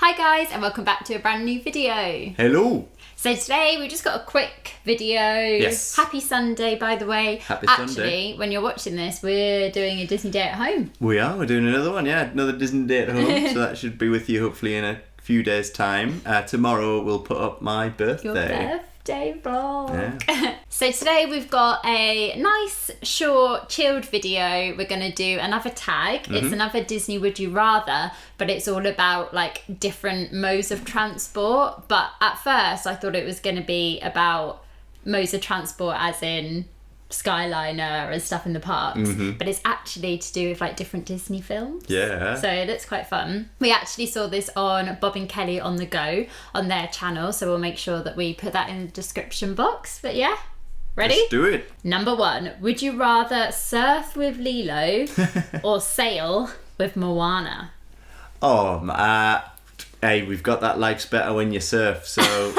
Hi guys, and welcome back to a brand new video. Hello. So today we just got a quick video. Yes. Happy Sunday, by the way. Happy Actually, Sunday. when you're watching this, we're doing a Disney day at home. We're doing another one, yeah. Another Disney day at home. So that should be with you hopefully in a few days' time. Tomorrow we'll put up my birthday. Your birthday vlog. Yeah. So today we've got a nice, short, chilled video. We're going to do another tag. Mm-hmm. It's another Disney Would You Rather, but it's all about like different modes of transport. But at first I thought it was going to be about modes of transport as in Skyliner and stuff in the parks. Mm-hmm. But it's actually to do with like different Disney films. Yeah. So it looks quite fun. We actually saw this on Bob and Kelly on the Go on their channel, so we'll make sure that we put that in the description box. But yeah, ready? Let's do it. Number 1, would you rather surf with Lilo or sail with Moana? Hey, we've got that life's better when you surf. So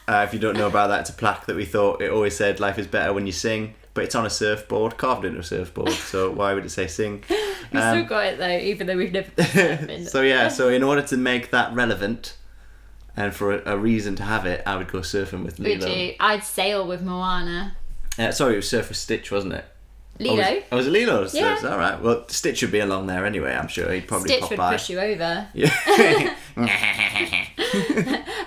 if you don't know about that, it's a plaque that we thought it always said life is better when you sing. But it's on a surfboard, carved into a surfboard. So why would it say sing? We still got it though, even though we've never been surfing. So in order to make that relevant and for a reason to have it, I would go surfing with Lilo. Would you? I'd sail with Moana. Sorry, it was Surfer Stitch, wasn't it? Lilo? Was it Lilo? Yeah. All right. Well, Stitch would be along there anyway, I'm sure. He'd probably Stitch pop would by. push you over. Yeah.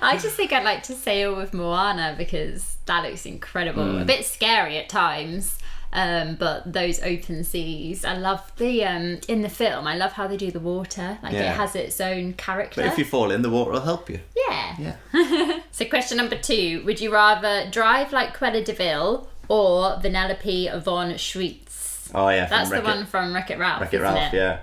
I just think I'd like to sail with Moana because that looks incredible. A bit scary at times, but those open seas. I love the in the film. I love how they do the water. Like Yeah. it has its own character. But if you fall in, the water will help you. Yeah. Yeah. So question number 2: would you rather drive like Cruella De Ville or Vanellope von Schweetz? Oh yeah. That's the Wreck-It- one from Wreck-It Ralph. Wreck-It isn't Ralph, it? yeah.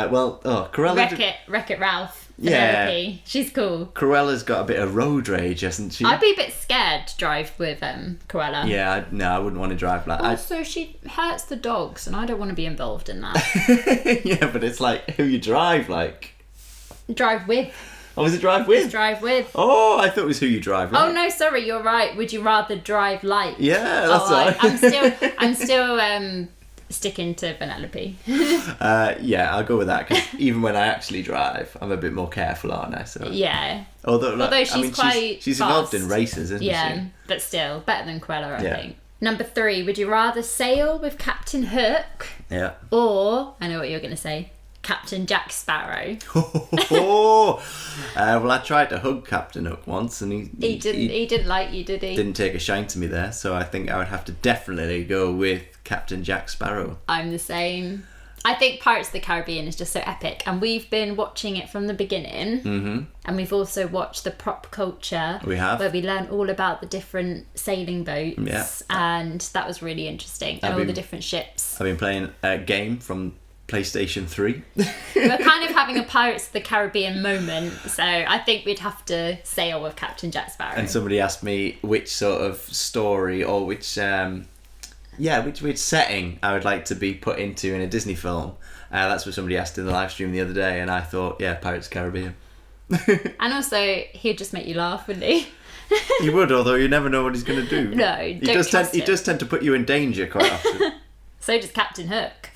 Cruella. Wreck-It Ralph. Yeah. Vanellope. She's cool. Cruella's got a bit of road rage, hasn't she? I'd be a bit scared to drive with Cruella. Yeah. I wouldn't want to drive like. Also, she hurts the dogs, and I don't want to be involved in that. Yeah, but it's like who you drive like. Drive with. Oh, was it drive with? Drive with. Oh, I thought it was who you drive like. Oh no, sorry, you're right. Would you rather drive like? Yeah, that's right. I'm still sticking to Vanellope. Yeah, I'll go with that because even when I actually drive, I'm a bit more careful, aren't I? So Yeah. although she's quite she's involved fast. in races, isn't Yeah, she? but still better than Cruella, I Yeah. think. Number 3, would you rather sail with Captain Hook Yeah. or, I know what you're going to say, Captain Jack Sparrow? Well, I tried to hug Captain Hook once, and He didn't like you, did he? didn't take a shine to me there. So I think I would have to definitely go with Captain Jack Sparrow. I'm the same. I think Pirates of the Caribbean is just so epic, and we've been watching it from the beginning, and we've also watched the prop culture. We have. Where we learn all about the different sailing boats, Yeah. and that was really interesting, and all the different ships. I've been playing a game from PlayStation 3. We're kind of having a Pirates of the Caribbean moment, so I think we'd have to sail with Captain Jack Sparrow. And somebody asked me which sort of story or which setting I would like to be put into in a Disney film. That's what somebody asked in the live stream the other day, and I thought, yeah, Pirates of the Caribbean. And also, he'd just make you laugh, wouldn't he? He would, although you never know what he's going to do. No, he don't does trust He him. does tend to put you in danger quite often. So does Captain Hook.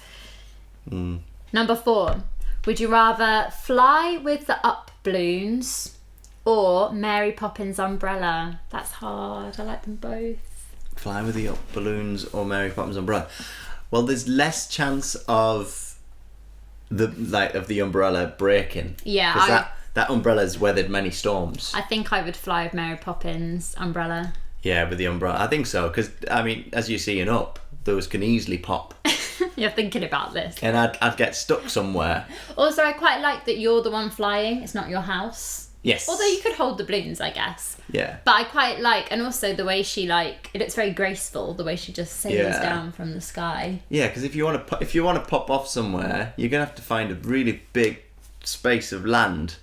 Number 4, would you rather fly with the up balloons or Mary Poppins umbrella? That's hard. I like them both. Fly with the up balloons or Mary Poppins umbrella. Well, there's less chance of the umbrella breaking. Yeah, because that umbrella's weathered many storms. I think I would fly with Mary Poppins umbrella. Yeah, with the umbrella, I think so. Because I mean, as you see in Up, those can easily pop, You're thinking about this. and I'd get stuck somewhere. Also, I quite like that you're the one flying. It's not your house. Yes. Although you could hold the balloons, I guess. Yeah. But I quite like, and also the way she it looks very graceful. The way she just sails Yeah. down from the sky. Yeah, because if you want to pop off somewhere, you're gonna have to find a really big space of land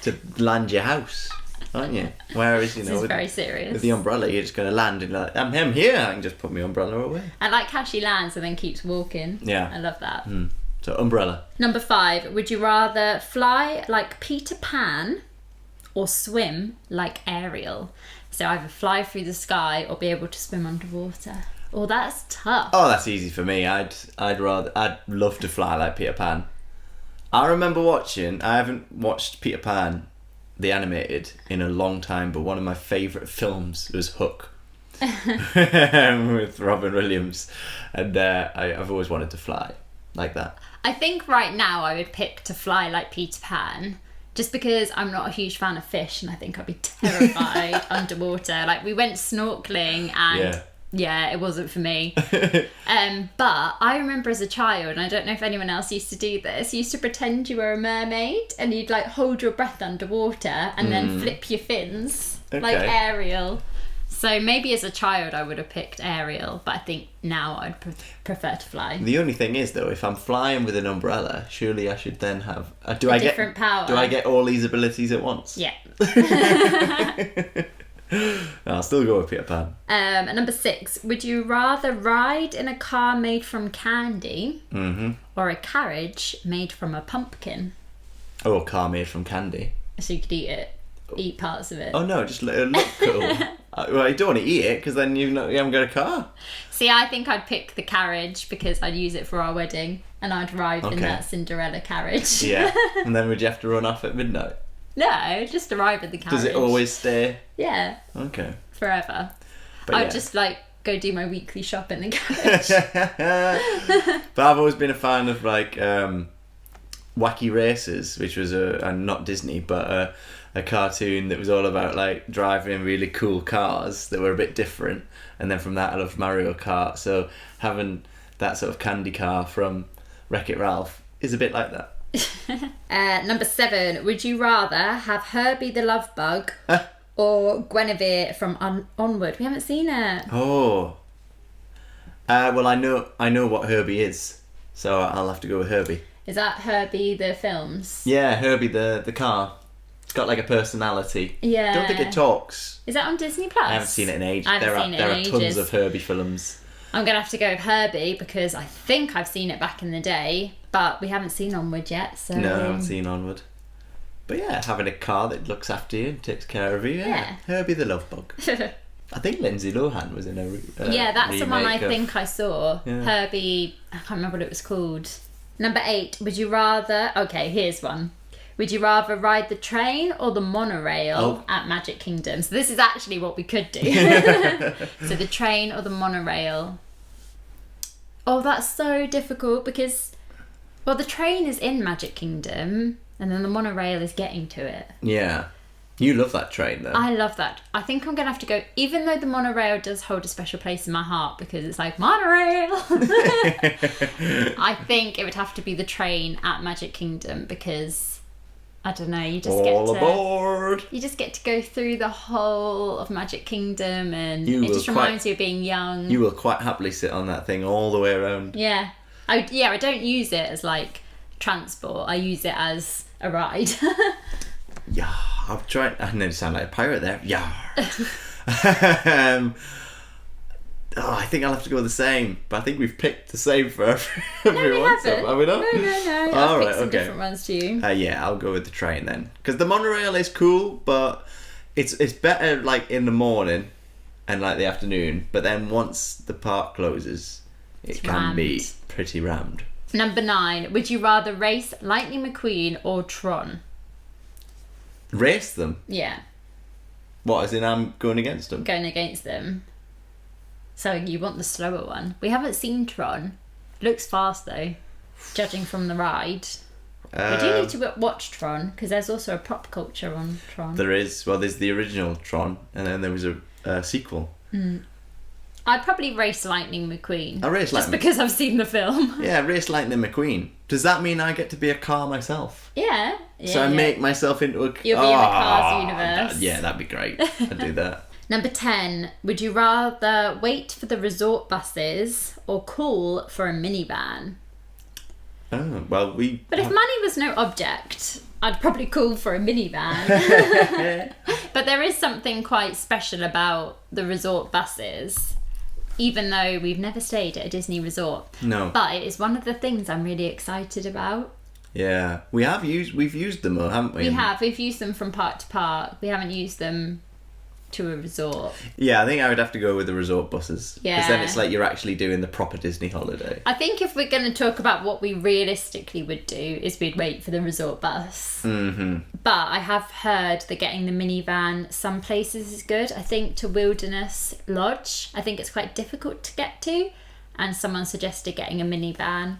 to land your house, aren't you? Whereas This is very serious. with the umbrella, you're just gonna land and like, I'm here. I can just put my umbrella away. I like how she lands and then keeps walking. Yeah. I love that. So umbrella. Number 5, would you rather fly like Peter Pan or swim like Ariel? So either fly through the sky or be able to swim underwater. Oh, that's tough. Oh, that's easy for me. I'd love to fly like Peter Pan. I remember watching. I haven't watched Peter Pan, the animated, in a long time. But one of my favourite films was Hook, with Robin Williams, and I've always wanted to fly like that. I think right now I would pick to fly like Peter Pan, just because I'm not a huge fan of fish, and I think I'd be terrified underwater. Like, we went snorkeling, and yeah, it wasn't for me. But I remember as a child, and I don't know if anyone else used to do this, you used to pretend you were a mermaid, and you'd like hold your breath underwater and then flip your fins like Ariel. So maybe as a child I would have picked Ariel, but I think now I'd prefer to fly. The only thing is, though, if I'm flying with an umbrella, surely I should then have different power. Do I get all these abilities at once? Yeah. I'll still go with Peter Pan. Number 6. Would you rather ride in a car made from candy or a carriage made from a pumpkin? Oh, a car made from candy. So you could eat parts of it. Oh no, just let it look cool. Well, you don't want to eat it because then you haven't got a car. See, I think I'd pick the carriage because I'd use it for our wedding and I'd ride in that Cinderella carriage. Yeah, and then would you have to run off at midnight? No, just arrive at the carriage. Does it always stay? Yeah. Okay. Forever. But I'd just go do my weekly shop in the carriage. But I've always been a fan of Wacky Races, which was not Disney, but a cartoon that was all about like driving really cool cars that were a bit different, and then from that I loved Mario Kart. So having that sort of candy car from Wreck-It Ralph is a bit like that. Number 7. Would you rather have Herbie the Love Bug or Gwenivere from Onward? We haven't seen it. Oh. Well, I know what Herbie is, so I'll have to go with Herbie. Is that Herbie the films? Yeah, Herbie the car. It's got like a personality. Yeah. I don't think it talks. Is that on Disney Plus? I haven't seen it in ages. There are tons of Herbie films. I'm going to have to go with Herbie because I think I've seen it back in the day, but we haven't seen Onward yet. So no, I haven't seen Onward. But yeah, having a car that looks after you and takes care of you. Yeah. Herbie the Love Bug. I think Lindsay Lohan was in a yeah, that's the one I think I saw. Yeah. Herbie, I can't remember what it was called. Number 8. Would you rather... Okay, here's one. Would you rather ride the train or the monorail at Magic Kingdom? So this is actually what we could do. So the train or the monorail. Oh, that's so difficult because, well, the train is in Magic Kingdom and then the monorail is getting to it. Yeah. You love that train, though. I love that. I think I'm going to have to go, even though the monorail does hold a special place in my heart because it's like, monorail! I think it would have to be the train at Magic Kingdom because... I don't know, you just aboard! You just get to go through the whole of Magic Kingdom and it just reminds you of being young. You will quite happily sit on that thing all the way around. Yeah. I don't use it as like transport. I use it as a ride. Yeah, I'm trying... I nearly sound like a pirate there. Yeah. I think I'll have to go with the same, but I think we've picked the same for everyone. No, we haven't. Have we not? No. I've picked some different ones too. Yeah, I'll go with the train then, because the monorail is cool, but it's better like in the morning and like the afternoon. But then once the park closes, it can be pretty rammed. Number 9. Would you rather race Lightning McQueen or Tron? Race them? Yeah. What? As in, I'm going against them? Going against them. So you want the slower one. We haven't seen Tron. Looks fast though, judging from the ride. We do need to watch Tron because there's also a pop culture on Tron. There is. Well, there's the original Tron and then there was a sequel. I'd probably race Lightning McQueen. I race just because I've seen the film. Yeah, race Lightning McQueen. Does that mean I get to be a car myself? Yeah. So I make myself into a... You'll be in the Cars universe. Yeah, that'd be great. I'd do that. Number 10. Would you rather wait for the resort buses or call for a minivan? Oh, well, But if money was no object, I'd probably call for a minivan. But there is something quite special about the resort buses, even though we've never stayed at a Disney resort. No. But it is one of the things I'm really excited about. Yeah. We've used them, though, haven't we? We have. We've used them from park to park. We haven't used them to a resort. Yeah, I think I would have to go with the resort buses. Yeah. Because then it's like you're actually doing the proper Disney holiday. I think if we're going to talk about what we realistically would do is we'd wait for the resort bus. Mm-hmm. But I have heard that getting the minivan some places is good. I think to Wilderness Lodge, I think it's quite difficult to get to. And someone suggested getting a minivan.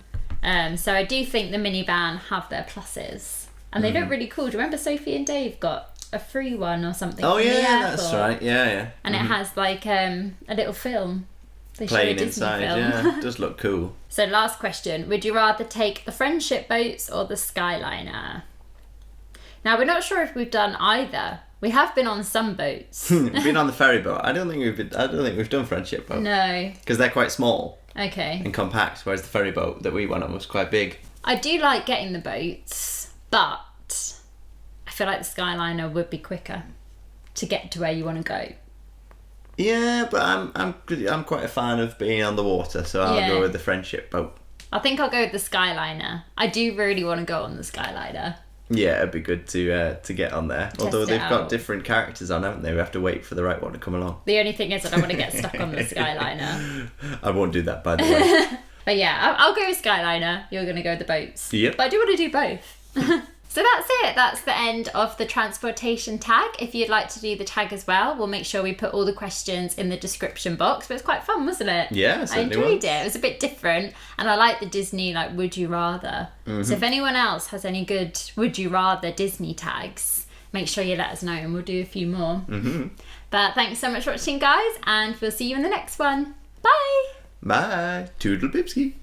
So I do think the minivan have their pluses. And they look really cool. Do you remember Sophie and Dave got a free one or something? Oh from the yeah, airport? that's right. Yeah. And it has like a little film. They show a Playing Disney inside, film. yeah. It does look cool. So last question. Would you rather take the friendship boats or the Skyliner? Now, we're not sure if we've done either. We have been on some boats. Been on the ferry boat. I don't think we've done friendship boat. No. Because they're quite small Okay. and compact, whereas the ferry boat that we went on was quite big. I do like getting the boats, but I feel like the Skyliner would be quicker to get to where you want to go. Yeah, but I'm quite a fan of being on the water, so I'll go with the friendship boat. I think I'll go with the Skyliner. I do really want to go on the Skyliner. Yeah, it'd be good to get on there. Although they've got different characters on, haven't they? We have to wait for the right one to come along. The only thing is I don't want to get stuck on the Skyliner. I won't do that, by the way. But yeah, I'll go with Skyliner. You're going to go with the boats. Yep. But I do want to do both. So that's it. That's the end of the transportation tag. If you'd like to do the tag as well, we'll make sure we put all the questions in the description box. But it's quite fun, wasn't it? Yeah, I enjoyed it. It was a bit different. And I like the Disney, like, would you rather. Mm-hmm. So if anyone else has any good would you rather Disney tags, make sure you let us know and we'll do a few more. Mm-hmm. But thanks so much for watching, guys. And we'll see you in the next one. Bye. Bye. Toodle Pipski.